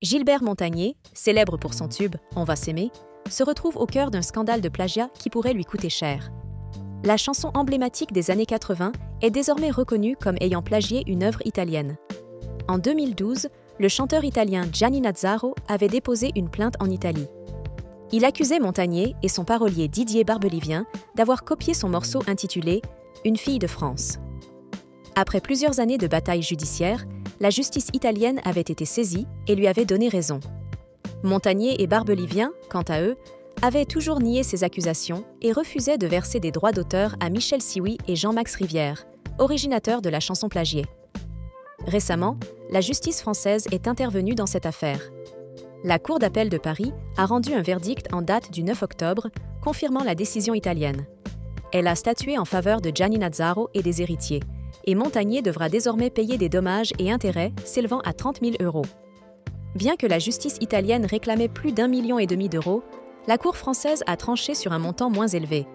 Gilbert Montagné, célèbre pour son tube « On va s'aimer », se retrouve au cœur d'un scandale de plagiat qui pourrait lui coûter cher. La chanson emblématique des années 80 est désormais reconnue comme ayant plagié une œuvre italienne. En 2012, le chanteur italien Gianni Nazzaro avait déposé une plainte en Italie. Il accusait Montagné et son parolier Didier Barbelivien d'avoir copié son morceau intitulé « Une fille de France ». Après plusieurs années de bataille judiciaire, la justice italienne avait été saisie et lui avait donné raison. Montagné et Barbelivien, quant à eux, avaient toujours nié ces accusations et refusaient de verser des droits d'auteur à Michel Sioui et Jean-Max Rivière, originateurs de la chanson plagiée. Récemment, la justice française est intervenue dans cette affaire. La Cour d'appel de Paris a rendu un verdict en date du 9 octobre, confirmant la décision italienne. Elle a statué en faveur de Gianni Nazzaro et des héritiers, et Montagné devra désormais payer des dommages et intérêts s'élevant à 30 000 €. Bien que la justice italienne réclamait plus d'1,5 million d'euros, la Cour française a tranché sur un montant moins élevé.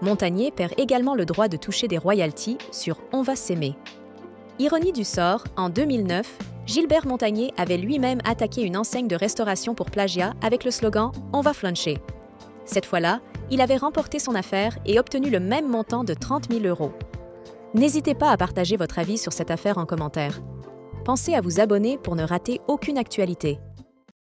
Montagné perd également le droit de toucher des royalties sur « On va s'aimer ». Ironie du sort, en 2009, Gilbert Montagné avait lui-même attaqué une enseigne de restauration pour plagiat avec le slogan « On va fluncher ». Cette fois-là, il avait remporté son affaire et obtenu le même montant de 30 000 €. N'hésitez pas à partager votre avis sur cette affaire en commentaire. Pensez à vous abonner pour ne rater aucune actualité.